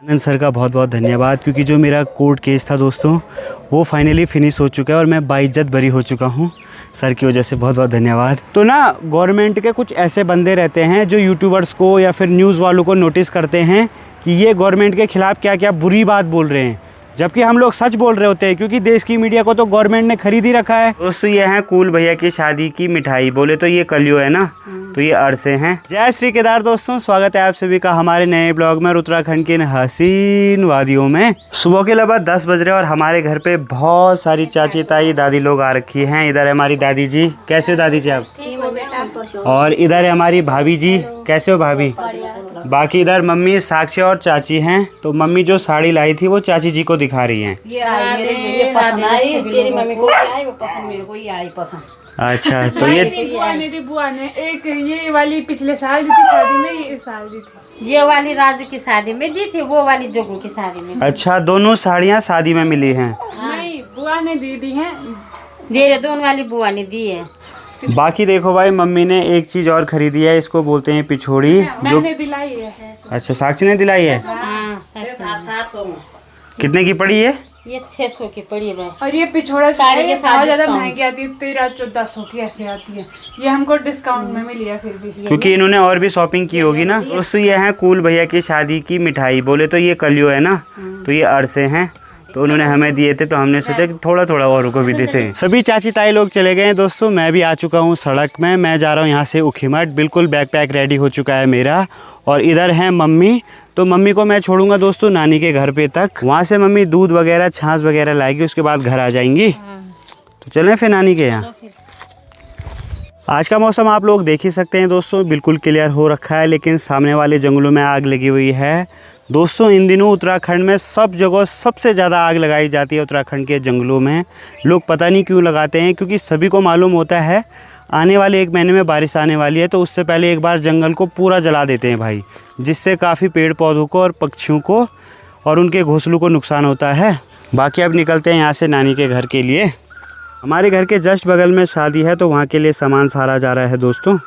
आनंद sir का बहुत बहुत धन्यवाद, क्योंकि जो मेरा कोर्ट केस था दोस्तों वो फाइनली फिनिश हो चुका है और मैं बाइज्जत बरी हो चुका हूँ सर की वजह से। बहुत बहुत धन्यवाद। तो ना गवर्नमेंट के कुछ ऐसे बंदे रहते हैं जो यूट्यूबर्स को या फिर न्यूज़ वालों को नोटिस करते हैं कि ये गवर्नमेंट के ख़िलाफ़ क्या क्या बुरी बात बोल रहे हैं, जबकि हम लोग सच बोल रहे होते हैं, क्योंकि देश की मीडिया को तो गवर्नमेंट ने खरीद ही रखा है। दोस्तों ये है कूल भैया की शादी की मिठाई, बोले तो ये कलियो है ना, तो ये अरसे हैं। जय श्री केदार दोस्तों, स्वागत है आप सभी का हमारे नए ब्लॉग में। उत्तराखंड के इन हसीन वादियों में सुबह के लगभग 10 बज रहे और हमारे घर पे बहुत सारी चाची ताई दादी लोग आ रखी हैं। इधर है हमारी दादी जी, कैसे हो दादी जी आप? और इधर है हमारी भाभी जी, कैसे हो भाभी? बाकी इधर मम्मी साक्षी और चाची हैं। तो मम्मी जो साड़ी लाई थी वो चाची जी को दिखा रही हैं। ये पसंद आई, तेरी मम्मी को आई, वो पसंद मेरे को ही आई पसंद। अच्छा तो ये बुआ ने एक ये वाली पिछले साल दी थी शादी में, ये इस साल दी थी। ये वाली राजू की शादी में दी थी, वो वाली जोगू की शादी में। अच्छा दोनों साड़ियाँ शादी में मिली हैं। नहीं बुआ ने दी हैं, ये दोनों वाली बुआ ने दी है। बाकी देखो भाई मम्मी ने एक चीज़ और खरीदी है, इसको बोलते हैं पिछोड़ी, जो मैंने दिलाई है। अच्छा साक्षी ने दिलाई है। हाँ, 700 में। कितने की पड़ी है? ये 600 की पड़ी है। और ये पिछोड़ा साड़ी के साथ बहुत ज्यादा डिस्काउंट। महंगी आती है, 1300-1400 की ऐसे आती है। ये हमको डिस्काउंट में मिली है फिर भी। क्योंकि इन्होंने और भी शॉपिंग की होगी ना। दोस्तों ये है कूल भैया की शादी की मिठाई, बोले तो ये कलियो है ना, तो ये अरसे हैं। तो उन्होंने हमें दिए थे तो हमने सोचा कि थोड़ा थोड़ा औरों को भी देते हैं। सभी चाची ताई लोग चले गए हैं दोस्तों, मैं भी आ चुका हूँ सड़क में। मैं जा रहा हूँ यहाँ से उखीमठ, बिल्कुल बैग पैक रेडी हो चुका है मेरा। और इधर है मम्मी, तो मम्मी को मैं छोड़ूंगा दोस्तों नानी के घर पे तक। वहाँ से मम्मी दूध वगैरह छाछ वगैरह लाएगी, उसके बाद घर आ जाएंगी। तो चलें फिर नानी के यहाँ। आज का मौसम आप लोग देख ही सकते हैं दोस्तों, बिल्कुल क्लियर हो रखा है, लेकिन सामने वाले जंगलों में आग लगी हुई है दोस्तों। इन दिनों उत्तराखंड में सब जगह सबसे ज़्यादा आग लगाई जाती है उत्तराखंड के जंगलों में। लोग पता नहीं क्यों लगाते हैं, क्योंकि सभी को मालूम होता है आने वाले 1 महीने में बारिश आने वाली है, तो उससे पहले एक बार जंगल को पूरा जला देते हैं भाई, जिससे काफ़ी पेड़ पौधों को और पक्षियों को और उनके घोंसलों को नुकसान होता है। बाकी अब निकलते हैं यहाँ से नानी के घर के लिए। हमारे घर के जस्ट बगल में शादी है, तो वहाँ के लिए सामान सारा जा रहा है दोस्तों।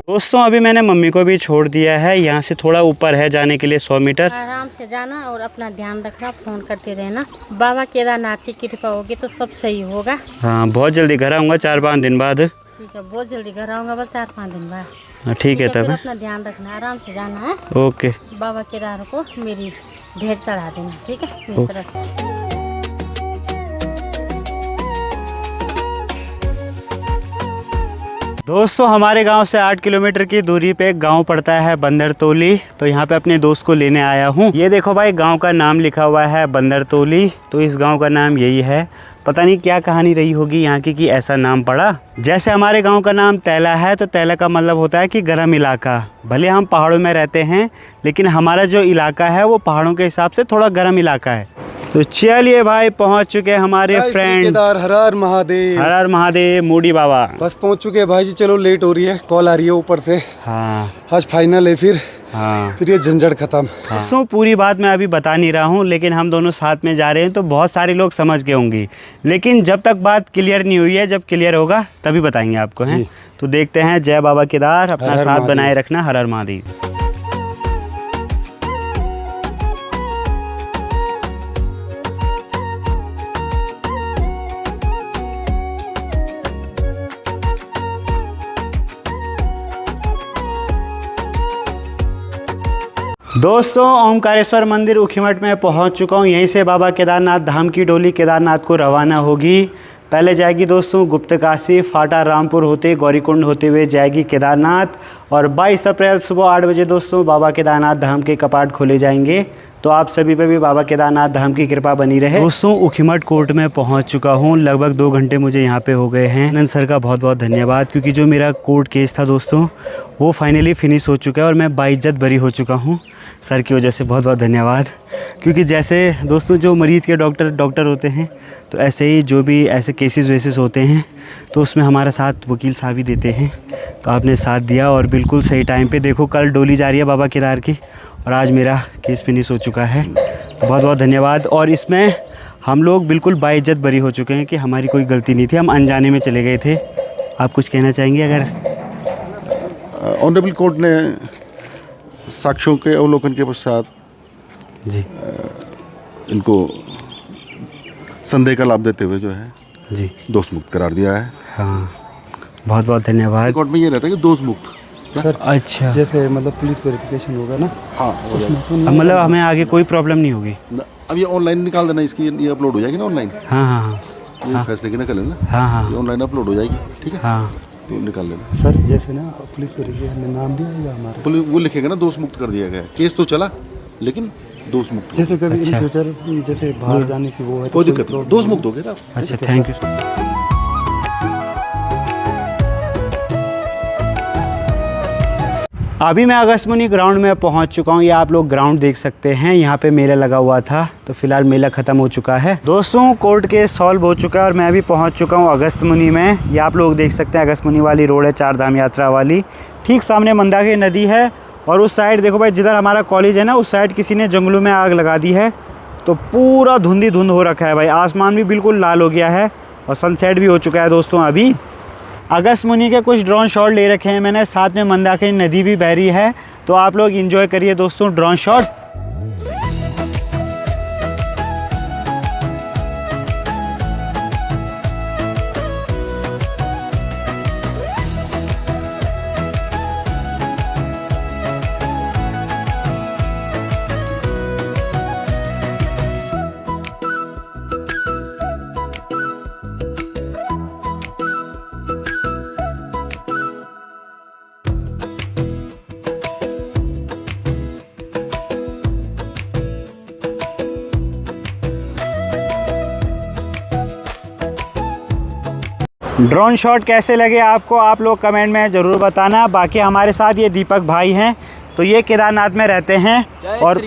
दोस्तों अभी मैंने मम्मी को भी छोड़ दिया है, यहाँ से थोड़ा ऊपर है जाने के लिए 100 मीटर। आराम से जाना और अपना ध्यान रखना, फोन करते रहना। बाबा केदारनाथ की कृपा होगी तो सब सही होगा। हाँ बहुत जल्दी घर आऊँगा, 4-5 दिन बाद। ठीक है, बहुत जल्दी घर आऊँगा, बस 4-5 दिन बाद। ठीक है तब। अपना ध्यान रखना, आराम से जाना है। ओके। बाबा केदार को मेरी ढेर चढ़ा देना, ठीक है मेरी तरफ से। दोस्तों हमारे गांव से 8 किलोमीटर की दूरी पे एक गांव पड़ता है बंदरतोली, तो यहाँ पे अपने दोस्त को लेने आया हूँ। ये देखो भाई गांव का नाम लिखा हुआ है बंदरतोली, तो इस गांव का नाम यही है। पता नहीं क्या कहानी रही होगी यहाँ की कि ऐसा नाम पड़ा। जैसे हमारे गांव का नाम तैला है, तो तैला का मतलब होता है कि गर्म इलाका। भले हम पहाड़ों में रहते हैं, लेकिन हमारा जो इलाका है वो पहाड़ों के हिसाब से थोड़ा गर्म इलाका है। तो चलिए भाई पहुंच चुके हैं हमारे फ्रेंड। हर हर महादेव। हर हर महादेव मोडी बाबा। बस पहुंच चुके हैं भाई जी, चलो लेट हो रही है, कॉल आ रही है ऊपर से। हाँ आज फाइनल है, फिर ये झंझट खत्म। दोस्तों पूरी बात मैं अभी बता नहीं रहा हूँ, लेकिन हम दोनों साथ में जा रहे हैं तो बहुत सारे लोग समझ गए होंगे, लेकिन जब तक बात क्लियर नहीं हुई है, जब क्लियर होगा तभी बताएंगे आपको हैं। तो देखते हैं। जय बाबा केदार, अपना साथ बनाए रखना। हर हर महादेव। दोस्तों ओमकारेश्वर मंदिर उखीमठ में पहुंच चुका हूं। यहीं से बाबा केदारनाथ धाम की डोली केदारनाथ को रवाना होगी। पहले जाएगी दोस्तों गुप्तकाशी, फाटा रामपुर होते गौरीकुंड होते हुए जाएगी केदारनाथ, और 22 अप्रैल सुबह 8 बजे दोस्तों बाबा केदारनाथ धाम के कपाट खोले जाएंगे। तो आप सभी पे भी बाबा केदारनाथ धाम की कृपा बनी रहे। दोस्तों उखीमठ कोर्ट में पहुंच चुका हूं, लगभग 2 घंटे मुझे यहाँ पे हो गए हैं। आनंद सर का बहुत बहुत धन्यवाद, क्योंकि जो मेरा कोर्ट केस था दोस्तों वो फाइनली फिनिश हो चुका है और मैं बाइज्जत बरी हो चुका हूँ सर की वजह से। बहुत बहुत धन्यवाद। क्योंकि जैसे दोस्तों जो मरीज़ के डॉक्टर होते हैं, तो ऐसे ही जो भी ऐसे केसेस वेसेस होते हैं तो उसमें हमारा साथ वकील साहब ही देते हैं। तो आपने साथ दिया और बिल्कुल सही टाइम पे। देखो कल डोली जा रही है बाबा केदार की, और आज मेरा केस फिनिश हो चुका है। तो बहुत बहुत धन्यवाद। और इसमें हम लोग बिल्कुल बाइज्जत बरी हो चुके हैं कि हमारी कोई गलती नहीं थी, हम अनजाने में चले गए थे। आप कुछ कहना चाहेंगे? अगर ऑनरेबल कोर्ट ने साक्ष्यों के अवलोकन के पश्चात जी इनको संदेह का लाभ देते हुए जो है जी दोष मुक्त करार दिया है। हाँ, बहुत बहुत धन्यवाद। कोर्ट में ये रहता है कि दोष मुक्त। सर अच्छा, जैसे मतलब पुलिस वेरिफिकेशन होगा ना, हाँ हो जाएगा। अब मतलब हमें आगे कोई प्रॉब्लम नहीं होगी। अब ये ऑनलाइन निकाल देना, इसकी ये अपलोड हो जाएगी ना ऑनलाइन। हाँ हाँ हाँ ये फैसले की नकल है ना, हाँ हाँ ये ऑनलाइन अपलोड हो जाएगी, ठीक है। हाँ, तो निकाल लेना। सर जैसे ना पुलिस वेरिफिकेशन में नाम भी आएगा हमारा, पुलिस वो लिखेगा ना दोष मुक्त कर दिया गया है। केस तो चला लेकिन दोष मुक्त। जैसे कभी अच्छा। इन फ्यूचर जैसे बाहर जाने की वो है तो कोई दिक्कत नहीं, दोष मुक्त हो गया ना आप। अच्छा, थैंक यू। अभी मैं अगस्त्यमुनि ग्राउंड में पहुंच चुका हूं। ये आप लोग ग्राउंड देख सकते हैं, यहाँ पे मेला लगा हुआ था, तो फिलहाल मेला ख़त्म हो चुका है दोस्तों। कोर्ट केस सॉल्व हो चुका है और मैं भी पहुंच चुका हूं अगस्त्यमुनि में। ये आप लोग देख सकते हैं अगस्त्यमुनि वाली रोड है, चार धाम यात्रा वाली। ठीक सामने मंदाकिनी नदी है और उस साइड देखो भाई, जिधर हमारा कॉलेज है ना, उस साइड किसी ने जंगलों में आग लगा दी है, तो पूरा धुंधी धुंध हो रखा है भाई। आसमान भी बिल्कुल लाल हो गया है और सनसेट भी हो चुका है दोस्तों। अभी अगस्त्यमुनि के कुछ ड्रोन शॉट ले रखे हैं मैंने, साथ में मंदाकिनी नदी भी बह रही है, तो आप लोग एंजॉय करिए दोस्तों ड्रोन शॉट। ड्रोन शॉट कैसे लगे आपको, आप लोग कमेंट में ज़रूर बताना। बाकी हमारे साथ ये दीपक भाई हैं, तो ये केदारनाथ में रहते हैं और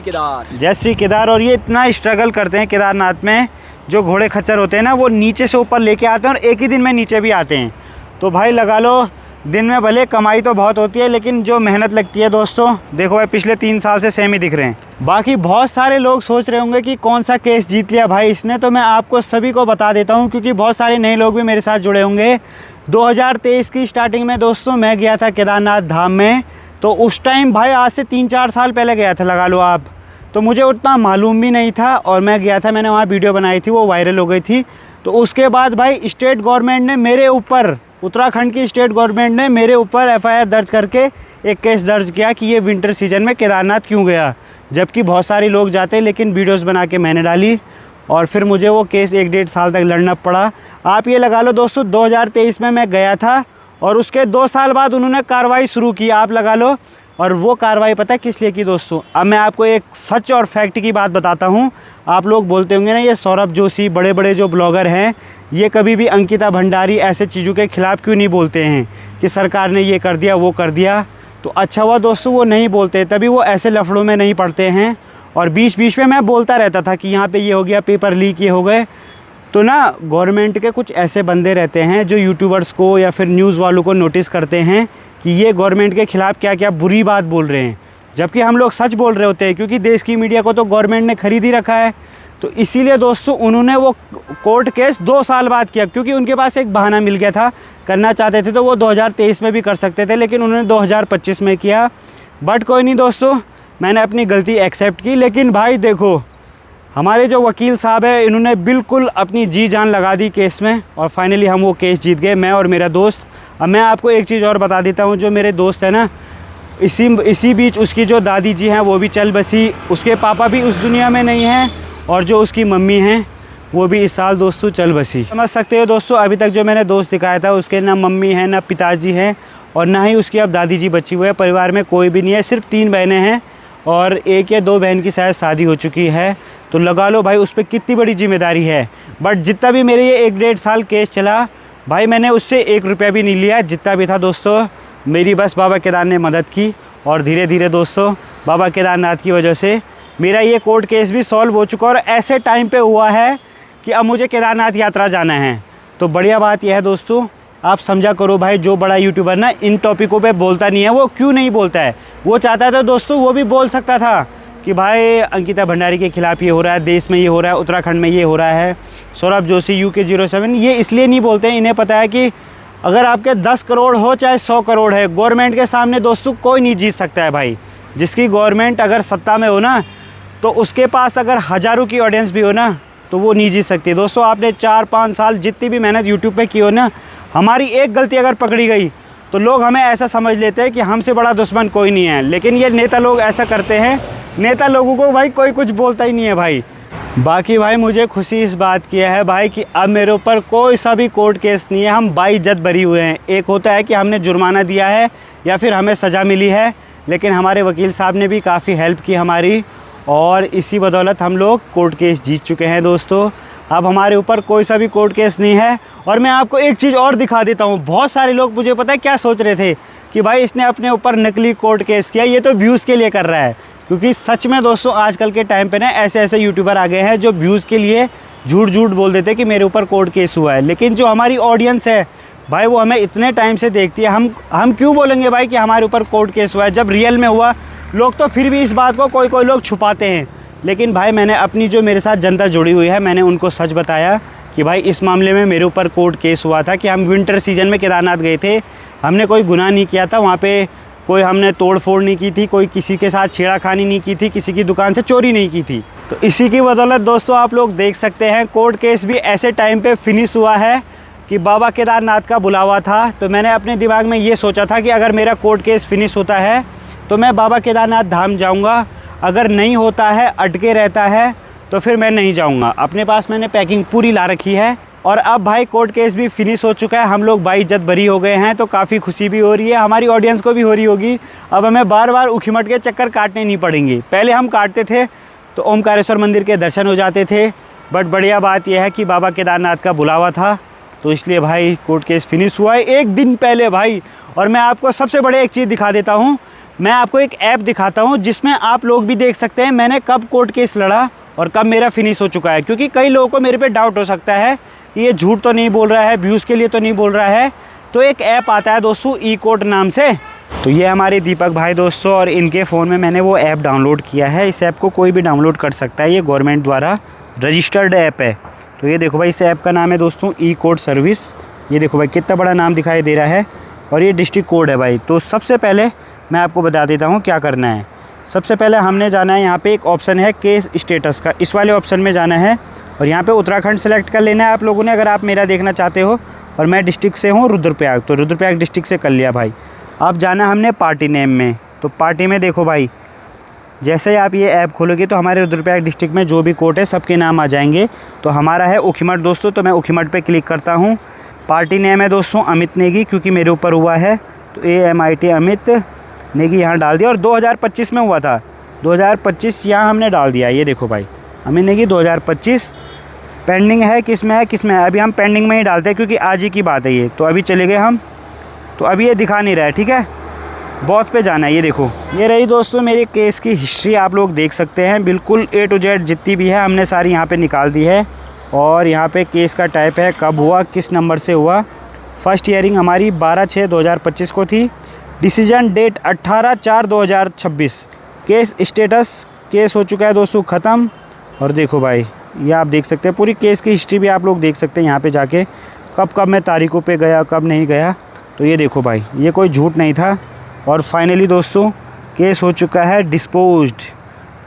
जय श्री केदार। और ये इतना स्ट्रगल करते हैं केदारनाथ में, जो घोड़े खच्चर होते हैं ना, वो नीचे से ऊपर लेके आते हैं और एक ही दिन में नीचे भी आते हैं। तो भाई लगा लो, दिन में भले कमाई तो बहुत होती है, लेकिन जो मेहनत लगती है दोस्तों, देखो भाई पिछले 3 साल से सेम ही दिख रहे हैं। बाकी बहुत सारे लोग सोच रहे होंगे कि कौन सा केस जीत लिया भाई इसने, तो मैं आपको सभी को बता देता हूं, क्योंकि बहुत सारे नए लोग भी मेरे साथ जुड़े होंगे। 2023 की स्टार्टिंग में दोस्तों मैं गया था केदारनाथ धाम में, तो उस टाइम भाई आज से 3-4 साल पहले गया था लगा लो आप, तो मुझे उतना मालूम भी नहीं था। और मैं गया था, मैंने वहाँ वीडियो बनाई थी, वो वायरल हो गई थी। तो उसके बाद भाई स्टेट गवर्नमेंट ने मेरे ऊपर, उत्तराखंड की स्टेट गवर्नमेंट ने मेरे ऊपर FIR दर्ज करके एक केस दर्ज किया कि ये विंटर सीजन में केदारनाथ क्यों गया, जबकि बहुत सारे लोग जाते हैं। लेकिन वीडियोस बना के मैंने डाली और फिर मुझे वो केस 1-1.5 साल तक लड़ना पड़ा। आप ये लगा लो दोस्तों, 2023 में मैं गया था और उसके 2 साल बाद उन्होंने कार्रवाई शुरू की, आप लगा लो। और वो कार्रवाई पता है किस लिए की दोस्तों? अब मैं आपको एक सच और फैक्ट की बात बताता हूँ। आप लोग बोलते होंगे ना, ये सौरभ जोशी, बड़े बड़े जो ब्लॉगर हैं, ये कभी भी अंकिता भंडारी ऐसे चीज़ों के ख़िलाफ़ क्यों नहीं बोलते हैं कि सरकार ने ये कर दिया, वो कर दिया। तो अच्छा हुआ दोस्तों वो नहीं बोलते, तभी वो ऐसे लफड़ों में नहीं पड़ते हैं। और बीच बीच में मैं बोलता रहता था कि यहाँ पे ये हो गया, पेपर लीक ये हो गए। तो ना गवर्नमेंट के कुछ ऐसे बंदे रहते हैं जो यूट्यूबर्स को या फिर न्यूज़ वालों को नोटिस करते हैं कि ये गवर्नमेंट के ख़िलाफ़ क्या क्या बुरी बात बोल रहे हैं, जबकि हम लोग सच बोल रहे होते हैं, क्योंकि देश की मीडिया को तो गवर्नमेंट ने खरीद ही रखा है। तो इसीलिए दोस्तों उन्होंने वो कोर्ट केस 2 साल बाद किया, क्योंकि उनके पास एक बहाना मिल गया था। करना चाहते थे तो वो 2023 में भी कर सकते थे, लेकिन उन्होंने 2025 में किया। बट कोई नहीं दोस्तों, मैंने अपनी गलती एक्सेप्ट की। लेकिन भाई देखो, हमारे जो वकील साहब है, इन्होंने बिल्कुल अपनी जी जान लगा दी केस में और फाइनली हम वो केस जीत गए, मैं और मेरा दोस्त। अब मैं आपको एक चीज़ और बता देता हूँ, जो मेरे दोस्त है ना, इसी बीच उसकी जो दादी जी हैं वो भी चल बसी, उसके पापा भी उस दुनिया में नहीं हैं, और जो उसकी मम्मी हैं वो भी इस साल दोस्तों चल बसी। समझ सकते हो दोस्तों, अभी तक जो मैंने दोस्त दिखाया था उसके ना मम्मी है, ना पिताजी हैं, और ना ही उसकी अब दादी जी बची हुई है। परिवार में कोई भी नहीं है, सिर्फ 3 बहनें हैं और 1 या 2 बहन की शायद शादी हो चुकी है। तो लगा लो भाई उस पर कितनी बड़ी जिम्मेदारी है। बट जितना भी मेरे ये 1-1.5 साल केस चला भाई, मैंने उससे 1 रुपया भी नहीं लिया। जितना भी था दोस्तों, मेरी बस बाबा केदार ने मदद की, और धीरे धीरे दोस्तों बाबा केदारनाथ की वजह से मेरा ये कोर्ट केस भी सॉल्व हो चुका, और ऐसे टाइम पे हुआ है कि अब मुझे केदारनाथ यात्रा जाना है। तो बढ़िया बात यह है दोस्तों, आप समझा करो भाई, जो बड़ा यूट्यूबर ना इन टॉपिकों पे बोलता नहीं है, वो क्यों नहीं बोलता है? वो चाहता था दोस्तों, वो भी बोल सकता था कि भाई अंकिता भंडारी के खिलाफ़ ये हो रहा है, देश में ये हो रहा है, उत्तराखंड में ये हो रहा है, सौरभ जोशी UK07, ये इसलिए नहीं बोलते हैं, इन्हें पता है कि अगर आपके 10 करोड़ हो चाहे 100 करोड़ है, गवर्नमेंट के सामने दोस्तों कोई नहीं जीत सकता है भाई। जिसकी गवर्नमेंट अगर सत्ता में हो ना, तो उसके पास अगर हज़ारों की ऑडियंस भी हो ना, तो वो नहीं जीत सकती। दोस्तों आपने 4-5 साल जितनी भी मेहनत यूट्यूब पे की हो ना, हमारी एक गलती अगर पकड़ी गई तो लोग हमें ऐसा समझ लेते हैं कि हमसे बड़ा दुश्मन कोई नहीं है। लेकिन ये नेता लोग ऐसा करते हैं, नेता लोगों को भाई कोई कुछ बोलता ही नहीं है भाई। बाकी भाई मुझे खुशी इस बात की है भाई कि अब मेरे ऊपर कोई सा भी कोर्ट केस नहीं है, हम बाइज्जत बरी हुए हैं। एक होता है कि हमने जुर्माना दिया है या फिर हमें सज़ा मिली है, लेकिन हमारे वकील साहब ने भी काफ़ी हेल्प की हमारी, और इसी बदौलत हम लोग कोर्ट केस जीत चुके हैं दोस्तों। अब हमारे ऊपर कोई सा भी कोर्ट केस नहीं है। और मैं आपको एक चीज़ और दिखा देता हूँ। बहुत सारे लोग मुझे पता है क्या सोच रहे थे कि भाई इसने अपने ऊपर नकली कोर्ट केस किया, ये तो व्यूज़ के लिए कर रहा है। क्योंकि सच में दोस्तों आजकल के टाइम पे ना ऐसे ऐसे यूट्यूबर आ गए हैं जो व्यूज़ के लिए झूठ झूठ बोल देते हैं कि मेरे ऊपर कोर्ट केस हुआ है। लेकिन जो हमारी ऑडियंस है भाई, वो हमें इतने टाइम से देखती है, हम क्यों बोलेंगे भाई कि हमारे ऊपर कोर्ट केस हुआ है, जब रियल में हुआ। लोग तो फिर भी इस बात को कोई लोग छुपाते हैं। लेकिन भाई मैंने अपनी जो मेरे साथ जनता जुड़ी हुई है, मैंने उनको सच बताया कि भाई इस मामले में मेरे ऊपर कोर्ट केस हुआ था कि हम विंटर सीजन में केदारनाथ गए थे, हमने कोई गुनाह नहीं किया था, वहाँ पे कोई हमने तोड़ फोड़ नहीं की थी, कोई किसी के साथ छेड़ाखानी नहीं की थी, किसी की दुकान से चोरी नहीं की थी। तो इसी की बदौलत दोस्तों आप लोग देख सकते हैं कोर्ट केस भी ऐसे टाइम पे फिनिश हुआ है कि बाबा केदारनाथ का बुलावा था। तो मैंने अपने दिमाग में ये सोचा था कि अगर मेरा कोर्ट केस फिनिश होता है तो मैं बाबा केदारनाथ धाम जाऊंगा, अगर नहीं होता है, अटके रहता है, तो फिर मैं नहीं जाऊंगा। अपने पास मैंने पैकिंग पूरी ला रखी है। और अब भाई कोर्ट केस भी फिनिश हो चुका है, हम लोग बाइज्जत बरी हो गए हैं, तो काफ़ी खुशी भी हो रही है, हमारी ऑडियंस को भी हो रही होगी। अब हमें बार बार उखीमठ के चक्कर काटने नहीं पड़ेंगे। पहले हम काटते थे तो ओमकारेश्वर मंदिर के दर्शन हो जाते थे, बट बढ़िया बात यह है कि बाबा केदारनाथ का बुलावा था, तो इसलिए भाई कोर्ट केस फिनिश हुआ है एक दिन पहले भाई। और मैं आपको सबसे बड़े एक चीज़ दिखा देता हूँ, मैं आपको एक ऐप दिखाता हूँ जिसमें आप लोग भी देख सकते हैं मैंने कब कोर्ट केस लड़ा और कब मेरा फिनिश हो चुका है। क्योंकि कई लोगों को मेरे पे डाउट हो सकता है कि ये झूठ तो नहीं बोल रहा है, व्यूज़ के लिए तो नहीं बोल रहा है। तो एक ऐप आता है दोस्तों ई कोर्ट नाम से, तो ये हमारे दीपक भाई दोस्तों, और इनके फ़ोन में मैंने वो ऐप डाउनलोड किया है। इस ऐप को कोई भी डाउनलोड कर सकता है, ये गवर्नमेंट द्वारा रजिस्टर्ड ऐप है। तो ये देखो भाई, इस ऐप का नाम है दोस्तों ई कोर्ट सर्विस। ये देखो भाई कितना बड़ा नाम दिखाई दे रहा है, और ये डिस्ट्रिक्ट कोड है भाई। तो सबसे पहले मैं आपको बता देता हूँ क्या करना है। सबसे पहले हमने जाना है, यहाँ पे एक ऑप्शन है केस स्टेटस का, इस वाले ऑप्शन में जाना है, और यहाँ पे उत्तराखंड सेलेक्ट कर लेना है आप लोगों ने, अगर आप मेरा देखना चाहते हो। और मैं डिस्ट्रिक्ट से हूँ रुद्रप्रयाग, तो रुद्रप्रयाग डिस्ट्रिक्ट से कर लिया भाई। अब जाना हमने पार्टी नेम में, तो पार्टी में देखो भाई, जैसे ही आप ये ऐप खोलोगे तो हमारे रुद्रप्रयाग डिस्ट्रिक्ट में जो भी कोर्ट है सबके नाम आ जाएंगे। तो हमारा है उखीमठ दोस्तों, तो मैं उखीमठ पे क्लिक करता हूँ। पार्टी नेम है दोस्तों अमित नेगी, क्योंकि मेरे ऊपर हुआ है, तो AMIT अमित नेगी यहाँ डाल दिया। और 2025 में हुआ था, 2025 यहाँ हमने डाल दिया। ये देखो भाई अमित नेगी 2025 पेंडिंग है, किस में है, अभी हम पेंडिंग में ही डालते हैं क्योंकि आज ही की बात है ये। तो अभी चले गए हम, तो अभी ये दिखा नहीं रहा है, ठीक है, बहुत पे जाना है। ये देखो, ये रही दोस्तों मेरे केस की हिस्ट्री, आप लोग देख सकते हैं बिल्कुल A to Z जितनी भी है हमने सारी यहाँ पे निकाल दी है। और यहाँ पे केस का टाइप है, कब हुआ, किस नंबर से हुआ। फर्स्ट हियरिंग हमारी 12/6/2025 को थी। Decision date 18/4/2026। Case status, case हो चुका है दोस्तों ख़त्म। और देखो भाई ये आप देख सकते हैं पूरी केस की हिस्ट्री भी आप लोग देख सकते हैं यहाँ पे जाके, कब मैं तारीखों पे गया, कब नहीं गया। तो ये देखो भाई, ये कोई झूठ नहीं था। और फाइनली दोस्तों केस हो चुका है डिस्पोज्ड,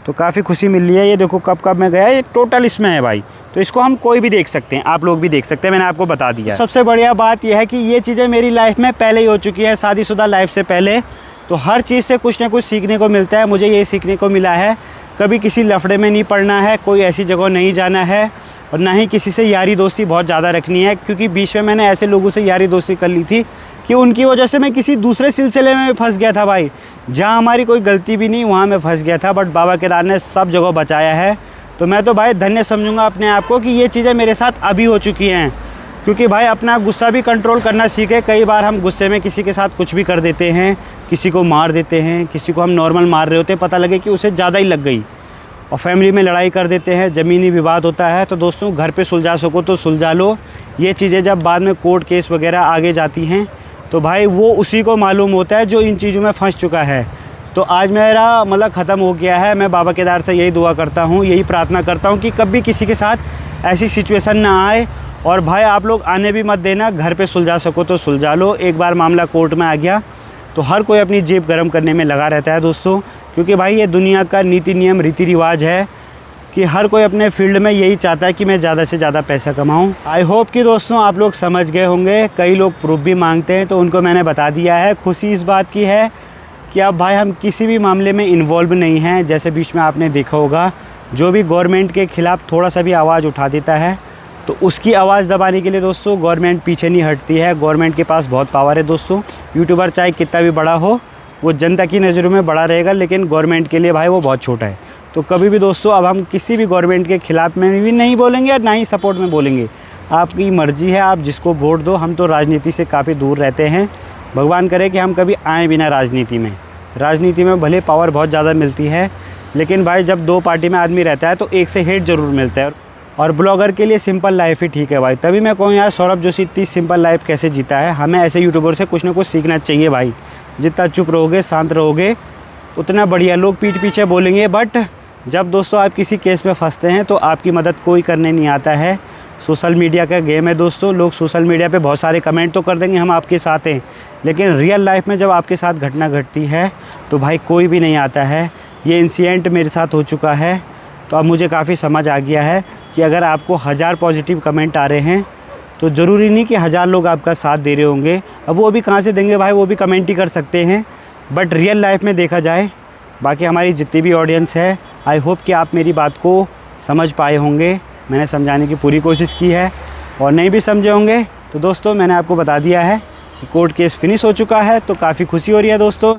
तो काफ़ी खुशी मिल रही है। ये देखो कब मैं गया, ये टोटल इसमें है भाई। तो इसको हम कोई भी देख सकते हैं, आप लोग भी देख सकते हैं, मैंने आपको बता दिया। सबसे बढ़िया बात यह है कि ये चीज़ें मेरी लाइफ में पहले ही हो चुकी है, शादीशुदा लाइफ से पहले। तो हर चीज़ से कुछ ना कुछ सीखने को मिलता है। मुझे ये सीखने को मिला है कभी किसी लफड़े में नहीं पड़ना है, कोई ऐसी जगह नहीं जाना है, और ना ही किसी से यारी दोस्ती बहुत ज़्यादा रखनी है। क्योंकि बीच में मैंने ऐसे लोगों से यारी दोस्ती कर ली थी कि उनकी वजह से मैं किसी दूसरे सिलसिले में फंस गया था भाई, जहाँ हमारी कोई गलती भी नहीं, वहाँ मैं फंस गया था। बट बाबा केदार ने सब जगह बचाया है, तो मैं तो भाई धन्य समझूंगा अपने आप को कि ये चीज़ें मेरे साथ अभी हो चुकी हैं। क्योंकि भाई अपना गुस्सा भी कंट्रोल करना सीखे। कई बार हम गुस्से में किसी के साथ कुछ भी कर देते हैं, किसी को मार देते हैं, किसी को हम नॉर्मल मार रहे होते हैं, पता लगे कि उसे ज़्यादा ही लग गई, और फैमिली में लड़ाई कर देते हैं, ज़मीनी विवाद होता है। तो दोस्तों घर पे सुलझा सको तो सुलझा लो। ये चीज़ें जब बाद में कोर्ट केस वगैरह आगे जाती हैं तो भाई वो उसी को मालूम होता है जो इन चीज़ों में फंस चुका है। तो आज मेरा मतलब ख़त्म हो गया है। मैं बाबा केदार से यही दुआ करता हूँ, यही प्रार्थना करता हूँ कि कभी किसी के साथ ऐसी सिचुएशन ना आए। और भाई आप लोग आने भी मत देना, घर पे सुलझा सको तो सुलझा लो। एक बार मामला कोर्ट में आ गया तो हर कोई अपनी जेब गर्म करने में लगा रहता है दोस्तों, क्योंकि भाई ये दुनिया का नीति नियम रीति रिवाज है कि हर कोई अपने फील्ड में यही चाहता है कि मैं ज़्यादा से ज़्यादा पैसा कमाऊं। आई होप कि दोस्तों आप लोग समझ गए होंगे। कई लोग प्रूफ भी मांगते हैं तो उनको मैंने बता दिया है। खुशी इस बात की है कि अब भाई हम किसी भी मामले में इन्वॉल्व नहीं हैं। जैसे बीच में आपने देखा होगा, जो भी गवर्नमेंट के ख़िलाफ़ थोड़ा सा भी आवाज़ उठा देता है तो उसकी आवाज़ दबाने के लिए दोस्तों गवर्नमेंट पीछे नहीं हटती है। गवर्नमेंट के पास बहुत पावर है दोस्तों। यूट्यूबर चाहे कितना भी बड़ा हो, वो जनता की नज़रों में बड़ा रहेगा, लेकिन गवर्नमेंट के लिए भाई वो बहुत छोटा है। तो कभी भी दोस्तों अब हम किसी भी गवर्नमेंट के ख़िलाफ़ में भी नहीं बोलेंगे और ना ही सपोर्ट में बोलेंगे। आपकी मर्ज़ी है, आप जिसको वोट दो। हम तो राजनीति से काफ़ी दूर रहते हैं। भगवान करे कि हम कभी आए भी ना राजनीति में। राजनीति में भले पावर बहुत ज़्यादा मिलती है, लेकिन भाई जब दो पार्टी में आदमी रहता है तो एक से हेट ज़रूर मिलता है। और ब्लॉगर के लिए सिंपल लाइफ ही ठीक है भाई। तभी मैं कहूँ यार, सौरभ जोशी इतनी सिंपल लाइफ कैसे जीता है। हमें ऐसे यूट्यूबर से कुछ ना कुछ सीखना चाहिए भाई। जितना चुप रहोगे, शांत रहोगे, उतना बढ़िया। लोग पीठ पीछे बोलेंगे, बट जब दोस्तों आप किसी केस में फंसते हैं तो आपकी मदद कोई करने नहीं आता है। सोशल मीडिया का गेम है दोस्तों। लोग सोशल मीडिया पे बहुत सारे कमेंट तो कर देंगे हम आपके साथ हैं, लेकिन रियल लाइफ में जब आपके साथ घटना घटती है तो भाई कोई भी नहीं आता है। ये इंसिडेंट मेरे साथ हो चुका है, तो अब मुझे काफ़ी समझ आ गया है कि अगर आपको 1000 पॉजिटिव कमेंट आ रहे हैं तो ज़रूरी नहीं कि 1000 लोग आपका साथ दे रहे होंगे। अब वो भी कहाँ से देंगे भाई, वो भी कमेंट ही कर सकते हैं। बट रियल लाइफ में देखा जाए, बाकी हमारी जितनी भी ऑडियंस है, आई होप कि आप मेरी बात को समझ पाए होंगे। मैंने समझाने की पूरी कोशिश की है, और नहीं भी समझे होंगे तो दोस्तों मैंने आपको बता दिया है कि कोर्ट केस फिनिश हो चुका है, तो काफ़ी खुशी हो रही है दोस्तों।